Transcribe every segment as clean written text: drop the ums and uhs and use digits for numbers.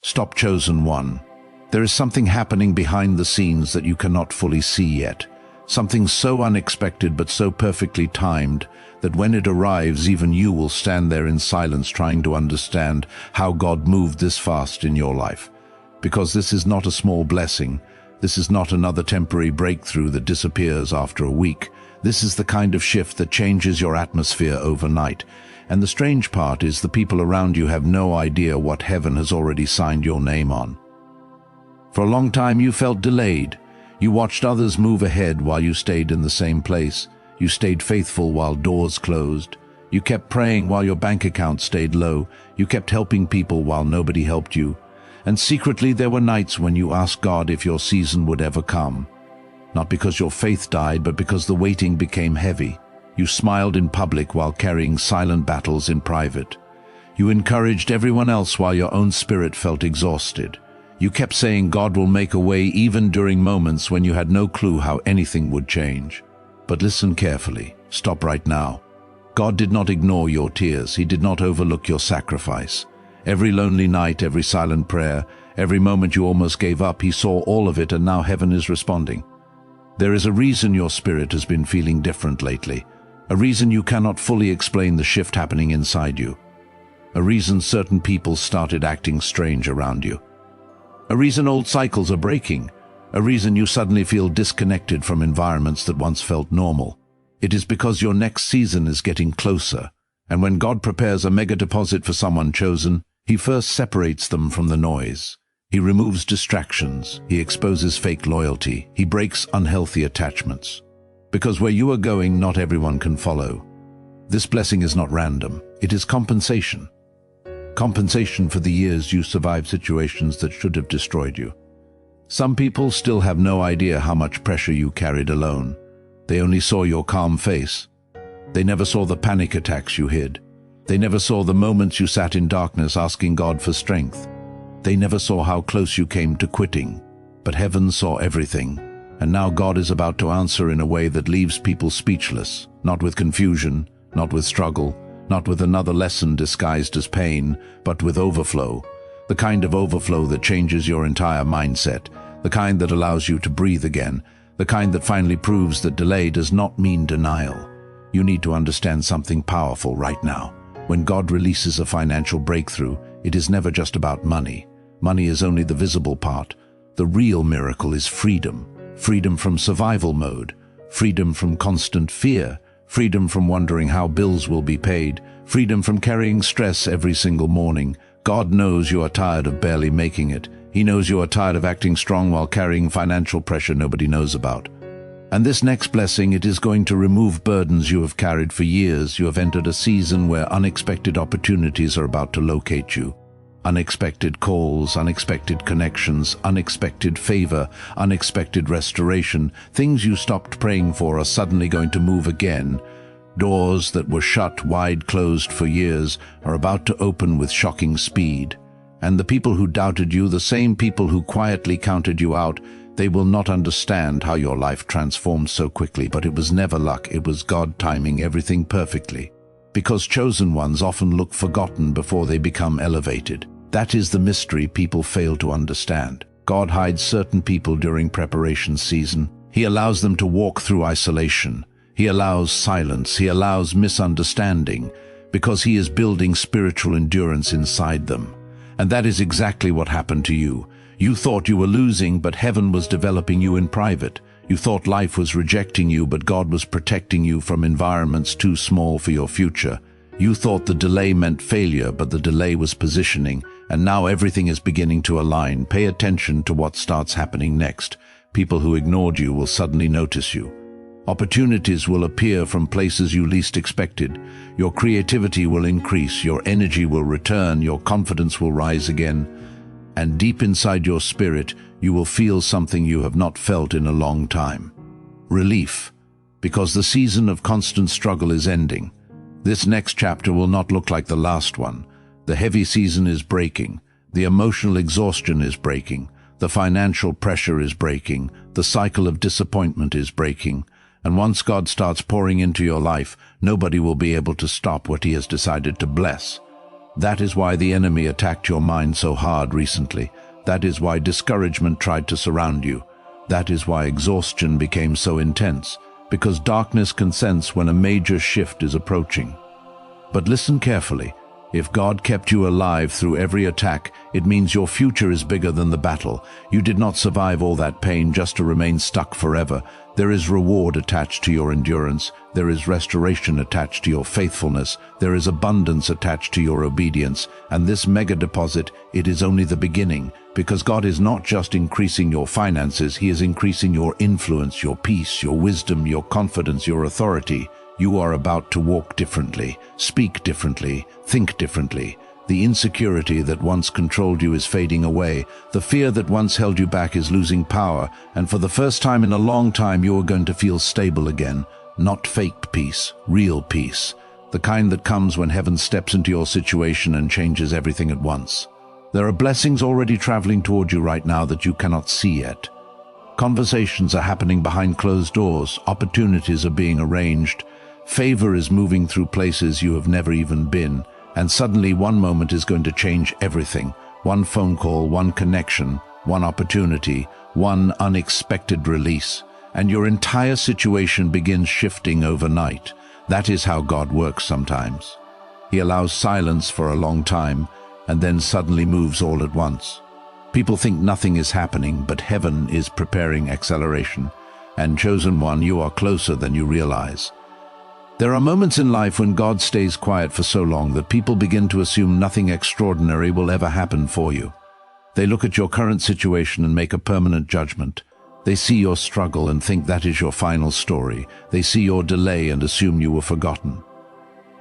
Stop, chosen one. There is something happening behind the scenes that you cannot fully see yet. Something so unexpected but so perfectly timed that when it arrives, even you will stand there in silence trying to understand how God moved this fast in your life. Because this is not a small blessing. This is not another temporary breakthrough that disappears after a week. This is the kind of shift that changes your atmosphere overnight. And the strange part is the people around you have no idea what heaven has already signed your name on. For a long time you felt delayed. You watched others move ahead while you stayed in the same place. You stayed faithful while doors closed. You kept praying while your bank account stayed low. You kept helping people while nobody helped you. And secretly there were nights when you asked God if your season would ever come. Not because your faith died, but because the waiting became heavy. You smiled in public while carrying silent battles in private. You encouraged everyone else while your own spirit felt exhausted. You kept saying God will make a way even during moments when you had no clue how anything would change. But listen carefully. Stop right now. God did not ignore your tears. He did not overlook your sacrifice. Every lonely night, every silent prayer, every moment you almost gave up, He saw all of it, and now heaven is responding. There is a reason your spirit has been feeling different lately. A reason you cannot fully explain the shift happening inside you. A reason certain people started acting strange around you. A reason old cycles are breaking. A reason you suddenly feel disconnected from environments that once felt normal. It is because your next season is getting closer. And when God prepares a mega deposit for someone chosen, He first separates them from the noise. He removes distractions. He exposes fake loyalty. He breaks unhealthy attachments. Because where you are going, not everyone can follow. This blessing is not random. It is compensation. Compensation for the years you survived situations that should have destroyed you. Some people still have no idea how much pressure you carried alone. They only saw your calm face. They never saw the panic attacks you hid. They never saw the moments you sat in darkness asking God for strength. They never saw how close you came to quitting. But heaven saw everything. And now God is about to answer in a way that leaves people speechless, not with confusion, not with struggle, not with another lesson disguised as pain, but with overflow. The kind of overflow that changes your entire mindset, the kind that allows you to breathe again, the kind that finally proves that delay does not mean denial. You need to understand something powerful right now. When God releases a financial breakthrough, it is never just about money. Money is only the visible part. The real miracle is freedom. Freedom from survival mode. Freedom from constant fear. Freedom from wondering how bills will be paid. Freedom from carrying stress every single morning. God knows you are tired of barely making it. He knows you are tired of acting strong while carrying financial pressure nobody knows about. And this next blessing, it is going to remove burdens you have carried for years. You have entered a season where unexpected opportunities are about to locate you. Unexpected calls, unexpected connections, unexpected favor, unexpected restoration. Things you stopped praying for are suddenly going to move again. Doors that were shut, wide closed for years, are about to open with shocking speed. And the people who doubted you, the same people who quietly counted you out, they will not understand how your life transformed so quickly, but it was never luck. It was God timing everything perfectly. Because chosen ones often look forgotten before they become elevated. That is the mystery people fail to understand. God hides certain people during preparation season. He allows them to walk through isolation. He allows silence. He allows misunderstanding, because He is building spiritual endurance inside them. And that is exactly what happened to you. You thought you were losing, but heaven was developing you in private. You thought life was rejecting you, but God was protecting you from environments too small for your future. You thought the delay meant failure, but the delay was positioning, and now everything is beginning to align. Pay attention to what starts happening next. People who ignored you will suddenly notice you. Opportunities will appear from places you least expected. Your creativity will increase, your energy will return, your confidence will rise again. And deep inside your spirit, you will feel something you have not felt in a long time. Relief, because the season of constant struggle is ending. This next chapter will not look like the last one. The heavy season is breaking. The emotional exhaustion is breaking. The financial pressure is breaking. The cycle of disappointment is breaking. And once God starts pouring into your life, nobody will be able to stop what He has decided to bless. That is why the enemy attacked your mind so hard recently. That is why discouragement tried to surround you. That is why exhaustion became so intense, because darkness can sense when a major shift is approaching. But listen carefully. If God kept you alive through every attack, it means your future is bigger than the battle. You did not survive all that pain just to remain stuck forever. There is reward attached to your endurance. There is restoration attached to your faithfulness. There is abundance attached to your obedience. And this mega deposit, it is only the beginning, because God is not just increasing your finances, He is increasing your influence, your peace, your wisdom, your confidence, your authority. You are about to walk differently, speak differently, think differently. The insecurity that once controlled you is fading away. The fear that once held you back is losing power. And for the first time in a long time, you are going to feel stable again. Not faked peace, real peace. The kind that comes when heaven steps into your situation and changes everything at once. There are blessings already traveling toward you right now that you cannot see yet. Conversations are happening behind closed doors. Opportunities are being arranged. Favor is moving through places you have never even been, and suddenly one moment is going to change everything. One phone call, one connection, one opportunity, one unexpected release, and your entire situation begins shifting overnight. That is how God works sometimes. He allows silence for a long time, and then suddenly moves all at once. People think nothing is happening, but heaven is preparing acceleration. And chosen one, you are closer than you realize. There are moments in life when God stays quiet for so long that people begin to assume nothing extraordinary will ever happen for you. They look at your current situation and make a permanent judgment. They see your struggle and think that is your final story. They see your delay and assume you were forgotten.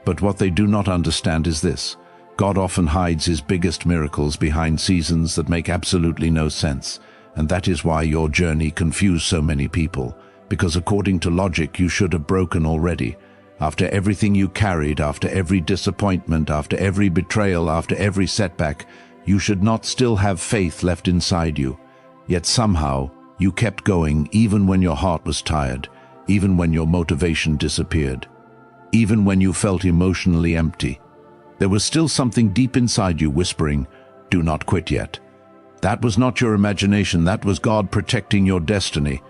But what they do not understand is this: God often hides His biggest miracles behind seasons that make absolutely no sense. And that is why your journey confused so many people, because according to logic you should have broken already. After everything you carried, after every disappointment, after every betrayal, after every setback, you should not still have faith left inside you. Yet somehow, you kept going even when your heart was tired, even when your motivation disappeared, even when you felt emotionally empty. There was still something deep inside you whispering, "Do not quit yet." That was not your imagination, that was God protecting your destiny.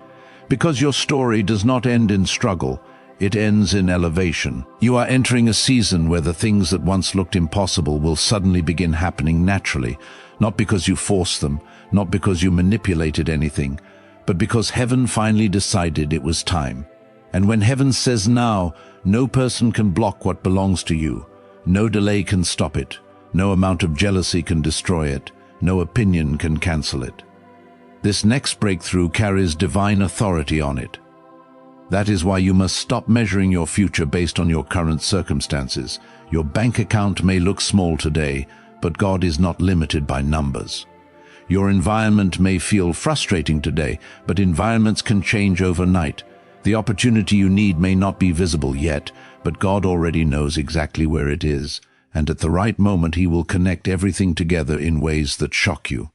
Because your story does not end in struggle, it ends in elevation. You are entering a season where the things that once looked impossible will suddenly begin happening naturally, not because you forced them, not because you manipulated anything, but because heaven finally decided it was time. And when heaven says now, no person can block what belongs to you. No delay can stop it. No amount of jealousy can destroy it. No opinion can cancel it. This next breakthrough carries divine authority on it. That is why you must stop measuring your future based on your current circumstances. Your bank account may look small today, but God is not limited by numbers. Your environment may feel frustrating today, but environments can change overnight. The opportunity you need may not be visible yet, but God already knows exactly where it is, and at the right moment He will connect everything together in ways that shock you.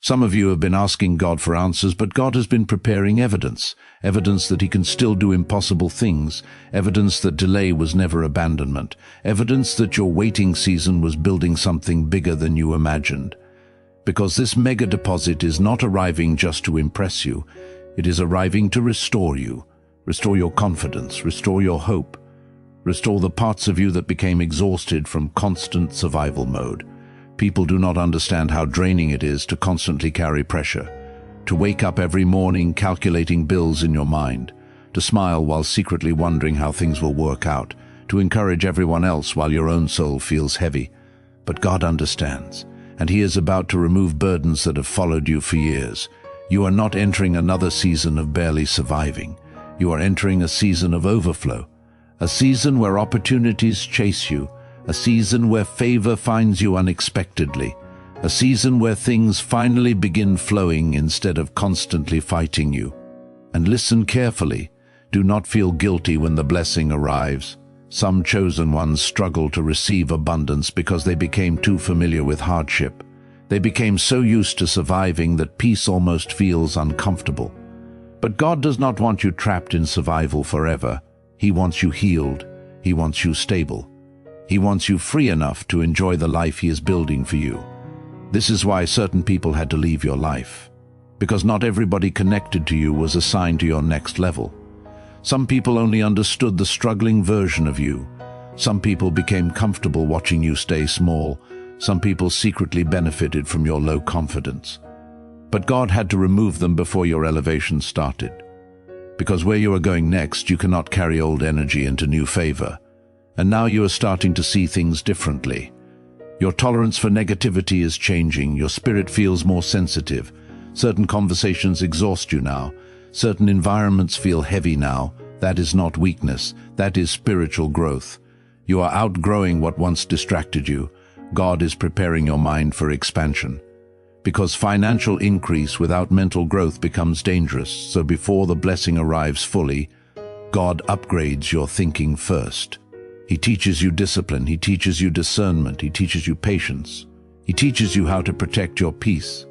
Some of you have been asking God for answers, but God has been preparing evidence that He can still do impossible things, evidence that delay was never abandonment, evidence that your waiting season was building something bigger than you imagined. Because this mega deposit is not arriving just to impress you, it is arriving to restore you, restore your confidence, restore your hope, restore the parts of you that became exhausted from constant survival mode. People do not understand how draining it is to constantly carry pressure, to wake up every morning calculating bills in your mind, to smile while secretly wondering how things will work out, to encourage everyone else while your own soul feels heavy. But God understands, and He is about to remove burdens that have followed you for years. You are not entering another season of barely surviving. You are entering a season of overflow, a season where opportunities chase you, a season where favor finds you unexpectedly, a season where things finally begin flowing instead of constantly fighting you. And listen carefully. Do not feel guilty when the blessing arrives. Some chosen ones struggle to receive abundance because they became too familiar with hardship. They became so used to surviving that peace almost feels uncomfortable. But God does not want you trapped in survival forever. He wants you healed. He wants you stable. He wants you free enough to enjoy the life He is building for you. This is why certain people had to leave your life, because not everybody connected to you was assigned to your next level. Some people only understood the struggling version of you. Some people became comfortable watching you stay small. Some people secretly benefited from your low confidence. But God had to remove them before your elevation started. Because where you are going next, you cannot carry old energy into new favor. And now you are starting to see things differently. Your tolerance for negativity is changing. Your spirit feels more sensitive. Certain conversations exhaust you now. Certain environments feel heavy now. That is not weakness. That is spiritual growth. You are outgrowing what once distracted you. God is preparing your mind for expansion. Because financial increase without mental growth becomes dangerous, so before the blessing arrives fully, God upgrades your thinking first. He teaches you discipline, He teaches you discernment, He teaches you patience. He teaches you how to protect your peace.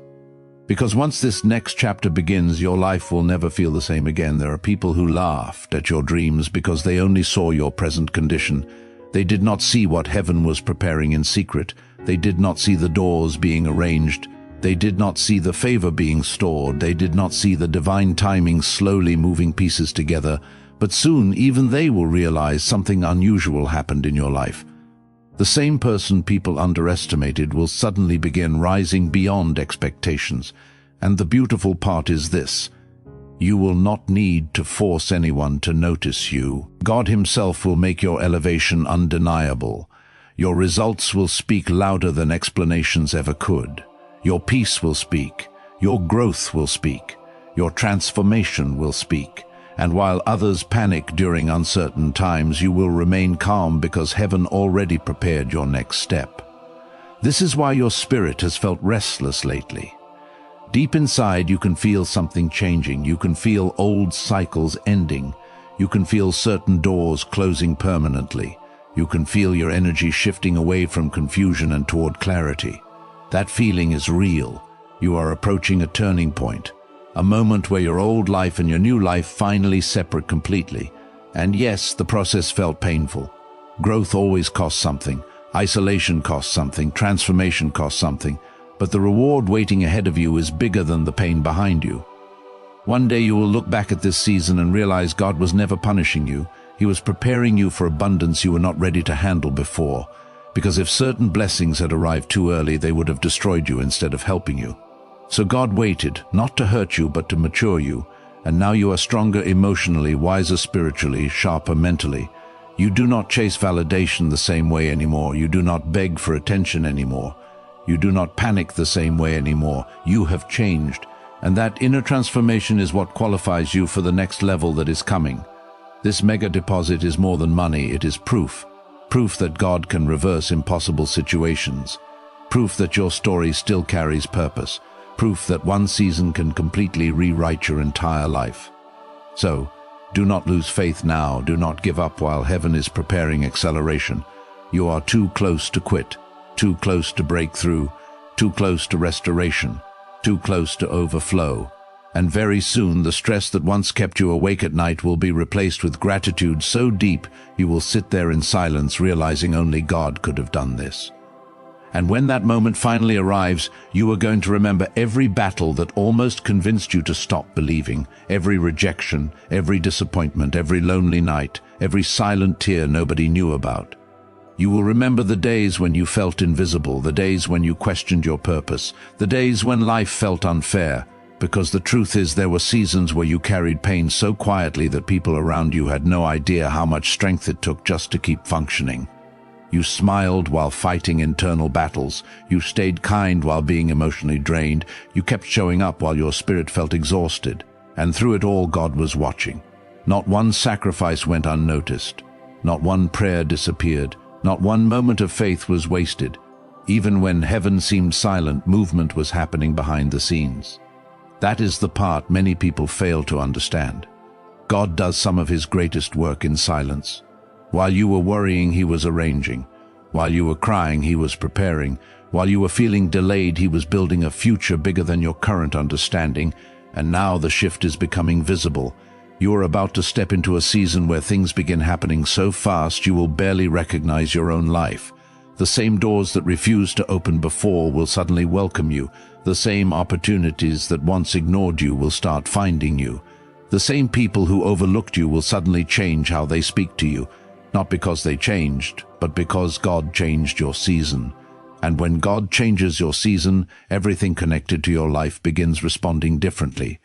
Because once this next chapter begins, your life will never feel the same again. There are people who laughed at your dreams because they only saw your present condition. They did not see what heaven was preparing in secret. They did not see the doors being arranged. They did not see the favor being stored. They did not see the divine timing slowly moving pieces together. But soon even they will realize something unusual happened in your life. The same person people underestimated will suddenly begin rising beyond expectations. And the beautiful part is this: you will not need to force anyone to notice you. God Himself will make your elevation undeniable. Your results will speak louder than explanations ever could. Your peace will speak. Your growth will speak. Your transformation will speak. And while others panic during uncertain times, you will remain calm because heaven already prepared your next step. This is why your spirit has felt restless lately. Deep inside, you can feel something changing. You can feel old cycles ending. You can feel certain doors closing permanently. You can feel your energy shifting away from confusion and toward clarity. That feeling is real. You are approaching a turning point. A moment where your old life and your new life finally separate completely. And yes, the process felt painful. Growth always costs something. Isolation costs something. Transformation costs something. But the reward waiting ahead of you is bigger than the pain behind you. One day you will look back at this season and realize God was never punishing you. He was preparing you for abundance you were not ready to handle before. Because if certain blessings had arrived too early, they would have destroyed you instead of helping you. So God waited, not to hurt you, but to mature you. And now you are stronger emotionally, wiser spiritually, sharper mentally. You do not chase validation the same way anymore. You do not beg for attention anymore. You do not panic the same way anymore. You have changed. And that inner transformation is what qualifies you for the next level that is coming. This mega deposit is more than money. It is proof. Proof that God can reverse impossible situations. Proof that your story still carries purpose. Proof that one season can completely rewrite your entire life. So, do not lose faith now. Do not give up while heaven is preparing acceleration. You are too close to quit, too close to break through, too close to restoration, too close to overflow. And very soon the stress that once kept you awake at night will be replaced with gratitude so deep you will sit there in silence, realizing only God could have done this. And when that moment finally arrives, you are going to remember every battle that almost convinced you to stop believing, every rejection, every disappointment, every lonely night, every silent tear nobody knew about. You will remember the days when you felt invisible, the days when you questioned your purpose, the days when life felt unfair, because the truth is there were seasons where you carried pain so quietly that people around you had no idea how much strength it took just to keep functioning. You smiled while fighting internal battles. You stayed kind while being emotionally drained. You kept showing up while your spirit felt exhausted. And through it all, God was watching. Not one sacrifice went unnoticed. Not one prayer disappeared. Not one moment of faith was wasted. Even when heaven seemed silent, movement was happening behind the scenes. That is the part many people fail to understand. God does some of His greatest work in silence. While you were worrying, He was arranging. While you were crying, He was preparing. While you were feeling delayed, He was building a future bigger than your current understanding. And now the shift is becoming visible. You are about to step into a season where things begin happening so fast you will barely recognize your own life. The same doors that refused to open before will suddenly welcome you. The same opportunities that once ignored you will start finding you. The same people who overlooked you will suddenly change how they speak to you, not because they changed, but because God changed your season. And when God changes your season, everything connected to your life begins responding differently.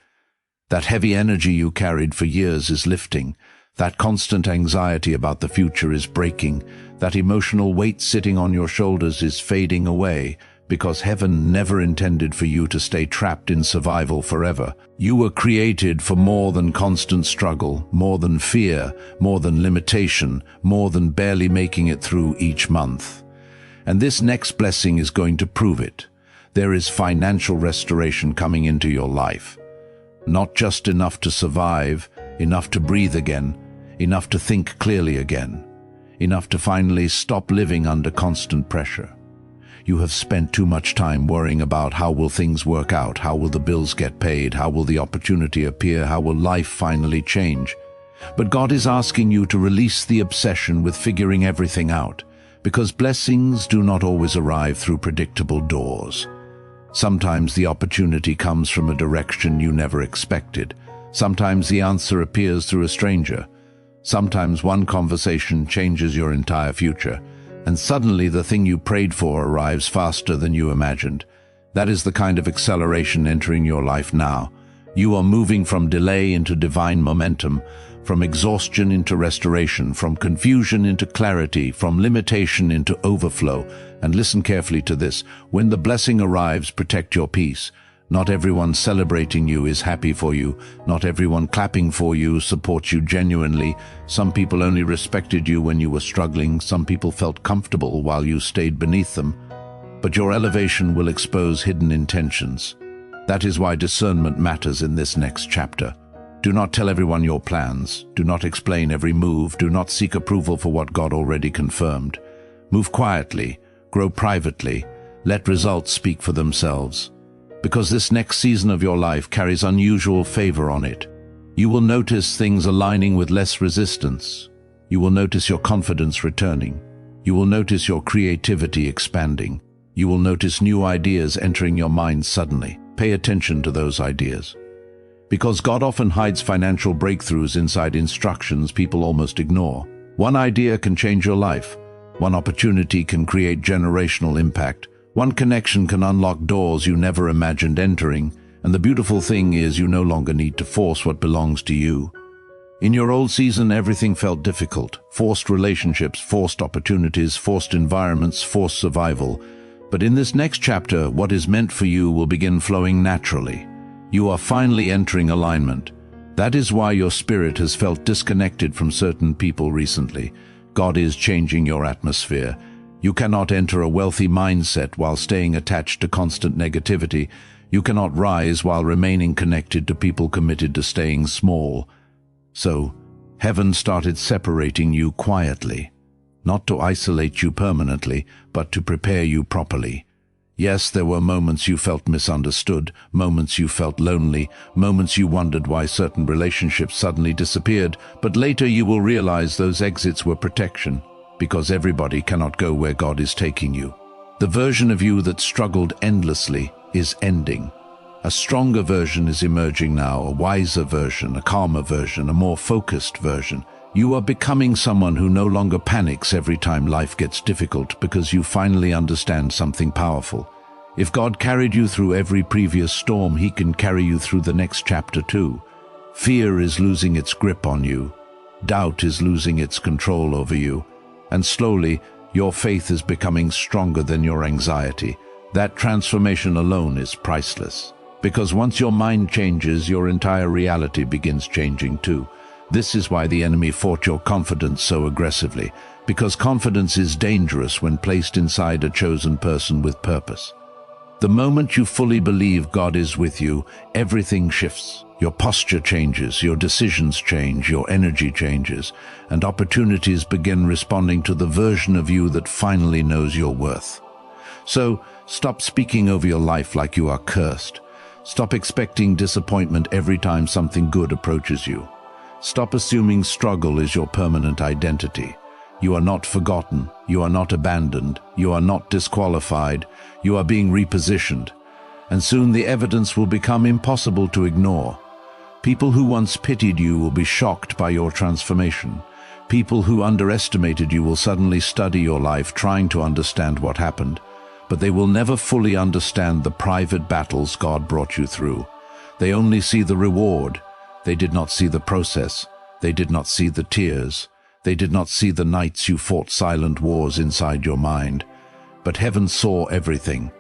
That heavy energy you carried for years is lifting. That constant anxiety about the future is breaking. That emotional weight sitting on your shoulders is fading away, because heaven never intended for you to stay trapped in survival forever. You were created for more than constant struggle, more than fear, more than limitation, more than barely making it through each month. And this next blessing is going to prove it. There is financial restoration coming into your life. Not just enough to survive, enough to breathe again, enough to think clearly again, enough to finally stop living under constant pressure. You have spent too much time worrying about how will things work out, how will the bills get paid, how will the opportunity appear, how will life finally change. But God is asking you to release the obsession with figuring everything out, because blessings do not always arrive through predictable doors. Sometimes the opportunity comes from a direction you never expected. Sometimes the answer appears through a stranger. Sometimes one conversation changes your entire future, and suddenly the thing you prayed for arrives faster than you imagined. That is the kind of acceleration entering your life now. You are moving from delay into divine momentum, from exhaustion into restoration, from confusion into clarity, from limitation into overflow. And listen carefully to this. When the blessing arrives, protect your peace. Not everyone celebrating you is happy for you. Not everyone clapping for you supports you genuinely. Some people only respected you when you were struggling. Some people felt comfortable while you stayed beneath them. But your elevation will expose hidden intentions. That is why discernment matters in this next chapter. Do not tell everyone your plans. Do not explain every move. Do not seek approval for what God already confirmed. Move quietly. Grow privately. Let results speak for themselves. Because this next season of your life carries unusual favor on it. You will notice things aligning with less resistance. You will notice your confidence returning. You will notice your creativity expanding. You will notice new ideas entering your mind suddenly. Pay attention to those ideas. Because God often hides financial breakthroughs inside instructions people almost ignore. One idea can change your life. One opportunity can create generational impact. One connection can unlock doors you never imagined entering. And the beautiful thing is you no longer need to force what belongs to you. In your old season, everything felt difficult. Forced relationships, forced opportunities, forced environments, forced survival. But in this next chapter, what is meant for you will begin flowing naturally. You are finally entering alignment. That is why your spirit has felt disconnected from certain people recently. God is changing your atmosphere. You cannot enter a wealthy mindset while staying attached to constant negativity. You cannot rise while remaining connected to people committed to staying small. So, heaven started separating you quietly, not to isolate you permanently, but to prepare you properly. Yes, there were moments you felt misunderstood, moments you felt lonely, moments you wondered why certain relationships suddenly disappeared, but later you will realize those exits were protection, because everybody cannot go where God is taking you. The version of you that struggled endlessly is ending. A stronger version is emerging now, a wiser version, a calmer version, a more focused version. You are becoming someone who no longer panics every time life gets difficult because you finally understand something powerful. If God carried you through every previous storm, He can carry you through the next chapter too. Fear is losing its grip on you. Doubt is losing its control over you. And slowly, your faith is becoming stronger than your anxiety. That transformation alone is priceless. Because once your mind changes, your entire reality begins changing too. This is why the enemy fought your confidence so aggressively, because confidence is dangerous when placed inside a chosen person with purpose. The moment you fully believe God is with you, everything shifts. Your posture changes, your decisions change, your energy changes, and opportunities begin responding to the version of you that finally knows your worth. So, stop speaking over your life like you are cursed. Stop expecting disappointment every time something good approaches you. Stop assuming struggle is your permanent identity. You are not forgotten, you are not abandoned, you are not disqualified, you are being repositioned. And soon the evidence will become impossible to ignore. People who once pitied you will be shocked by your transformation. People who underestimated you will suddenly study your life trying to understand what happened, but they will never fully understand the private battles God brought you through. They only see the reward. They did not see the process. They did not see the tears. They did not see the nights you fought silent wars inside your mind. But heaven saw everything,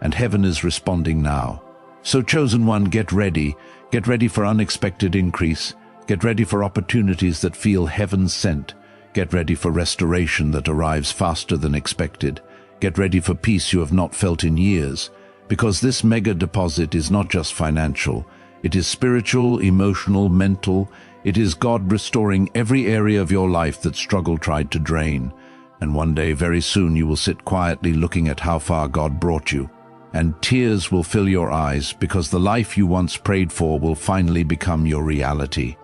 and heaven is responding now. So, chosen one, get ready. Get ready for unexpected increase. Get ready for opportunities that feel heaven-sent. Get ready for restoration that arrives faster than expected. Get ready for peace you have not felt in years. Because this mega deposit is not just financial. It is spiritual, emotional, mental. It is God restoring every area of your life that struggle tried to drain. And one day, very soon, you will sit quietly looking at how far God brought you. And tears will fill your eyes because the life you once prayed for will finally become your reality.